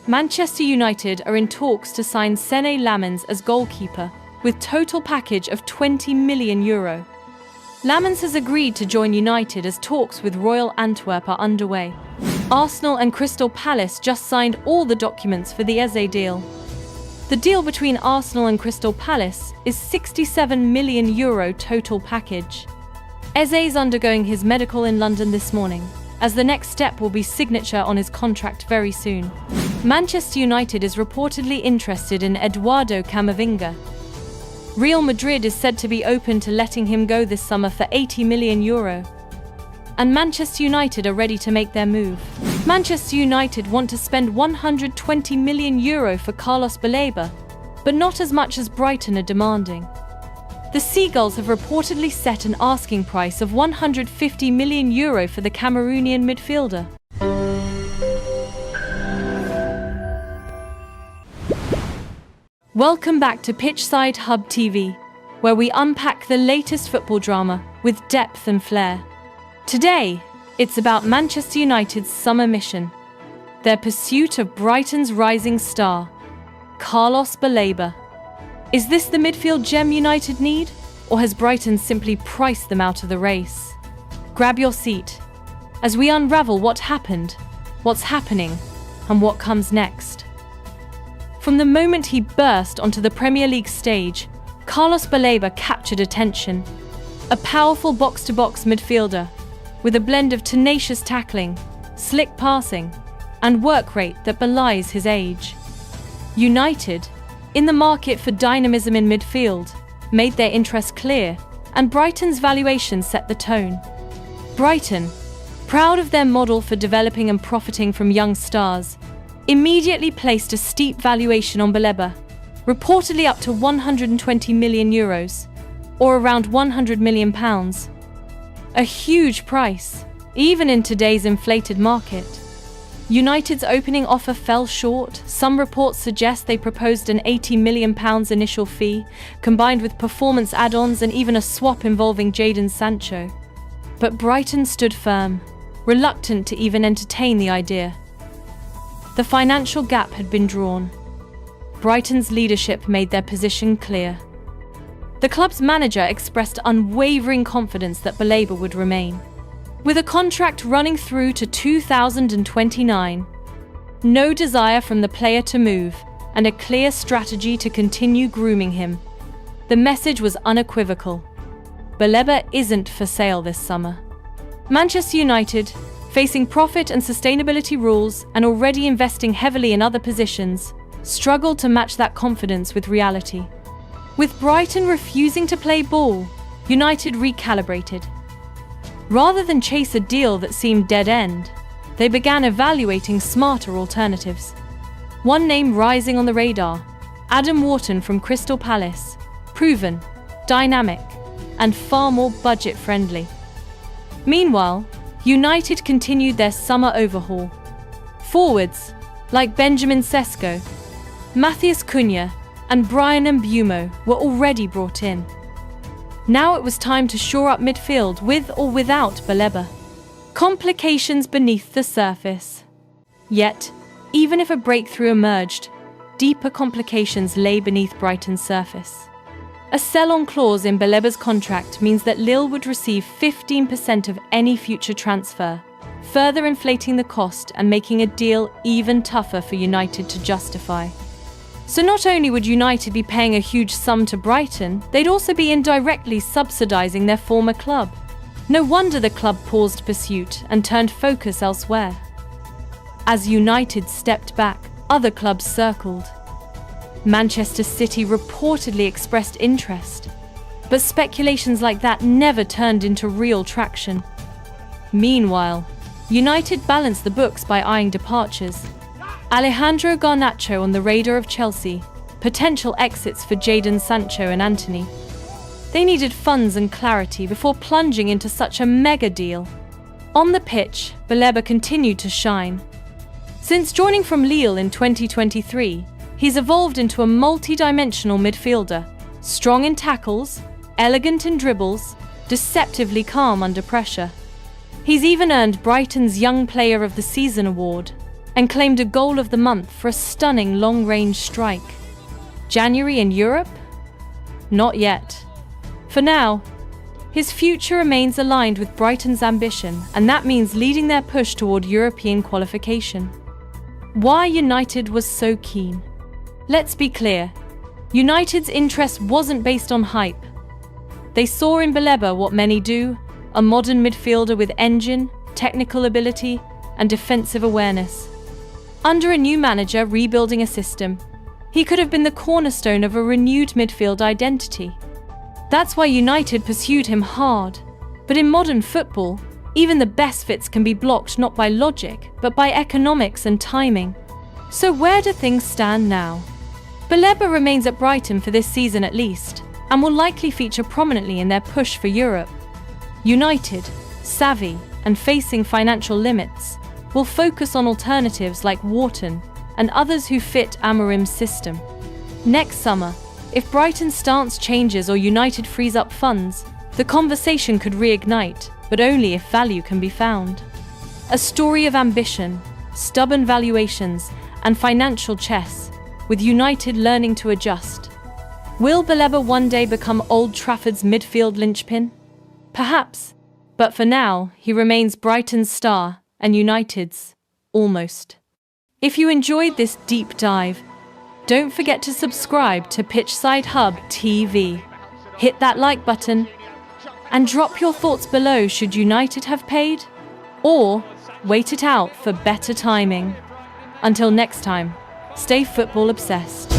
Manchester United are in talks to sign Senne Lammens as goalkeeper, with total package of €20 million. Lammens has agreed to join United as talks with Royal Antwerp are underway. Arsenal and Crystal Palace just signed all the documents for the Eze deal. The deal between Arsenal and Crystal Palace is €67 million total package. Eze is undergoing his medical in London this morning, as the next step will be signature on his contract very soon. Manchester United is reportedly interested in Eduardo Camavinga. Real Madrid is said to be open to letting him go this summer for €80 million. And Manchester United are ready to make their move. Manchester United want to spend €120 million for Carlos Baleba, but not as much as Brighton are demanding. The Seagulls have reportedly set an asking price of €150 million for the Cameroonian midfielder. Welcome back to Pitchside Hub TV, where we unpack the latest football drama with depth and flair. Today, it's about Manchester United's summer mission, their pursuit of Brighton's rising star, Carlos Baleba. Is this the midfield gem United need, or has Brighton simply priced them out of the race? Grab your seat as we unravel what happened, what's happening, and what comes next. From the moment he burst onto the Premier League stage, Carlos Baleba captured attention. A powerful box-to-box midfielder with a blend of tenacious tackling, slick passing, and work rate that belies his age. United, in the market for dynamism in midfield, made their interest clear, and Brighton's valuation set the tone. Brighton, proud of their model for developing and profiting from young stars, immediately placed a steep valuation on Baleba, reportedly up to €120 million, or around £100 million. A huge price, even in today's inflated market. United's opening offer fell short. Some reports suggest they proposed an £80 million initial fee, combined with performance add-ons and even a swap involving Jadon Sancho. But Brighton stood firm, reluctant to even entertain the idea. The financial gap had been drawn. Brighton's leadership made their position clear. The club's manager expressed unwavering confidence that Baleba would remain, with a contract running through to 2029. No desire from the player to move, and a clear strategy to continue grooming him. The message was unequivocal. Baleba isn't for sale this summer. Manchester United, facing profit and sustainability rules and already investing heavily in other positions, struggled to match that confidence with reality. With Brighton refusing to play ball, United recalibrated. Rather than chase a deal that seemed dead-end, they began evaluating smarter alternatives. One name rising on the radar, Adam Wharton from Crystal Palace, proven, dynamic, and far more budget-friendly. Meanwhile, United continued their summer overhaul. Forwards, like Benjamin Sesko, Matheus Cunha, and Bryan Mbeumo were already brought in. Now it was time to shore up midfield with or without Baleba. Complications beneath the surface. Yet, even if a breakthrough emerged, deeper complications lay beneath Brighton's surface. A sell-on clause in Baleba's contract means that Lille would receive 15% of any future transfer, further inflating the cost and making a deal even tougher for United to justify. So not only would United be paying a huge sum to Brighton, they'd also be indirectly subsidising their former club. No wonder the club paused pursuit and turned focus elsewhere. As United stepped back, other clubs circled. Manchester City reportedly expressed interest, but speculations like that never turned into real traction. Meanwhile, United balanced the books by eyeing departures. Alejandro Garnacho on the radar of Chelsea, potential exits for Jadon Sancho and Antony. They needed funds and clarity before plunging into such a mega deal. On the pitch, Baleba continued to shine. Since joining from Lille in 2023, he's evolved into a multi-dimensional midfielder, strong in tackles, elegant in dribbles, deceptively calm under pressure. He's even earned Brighton's Young Player of the Season award. and claimed a goal of the month for a stunning long-range strike. January in Europe? Not yet. For now, his future remains aligned with Brighton's ambition, and that means leading their push toward European qualification. Why United was so keen? Let's be clear, United's interest wasn't based on hype. They saw in Baleba what many do, a modern midfielder with engine, technical ability, and defensive awareness. Under a new manager rebuilding a system, he could have been the cornerstone of a renewed midfield identity. That's why United pursued him hard. But in modern football, even the best fits can be blocked not by logic, but by economics and timing. So where do things stand now? Baleba remains at Brighton for this season at least, and will likely feature prominently in their push for Europe. United, savvy and facing financial limits, will focus on alternatives like Wharton and others who fit Amorim's system. Next summer, if Brighton's stance changes or United frees up funds, the conversation could reignite, but only if value can be found. A story of ambition, stubborn valuations, and financial chess, with United learning to adjust. Will Baleba one day become Old Trafford's midfield linchpin? Perhaps, but for now, he remains Brighton's star and United's almost. If you enjoyed this deep dive, don't forget to subscribe to Pitchside Hub TV. Hit that like button and drop your thoughts below. Should United have paid? Or wait it out for better timing? Until next time, stay football obsessed.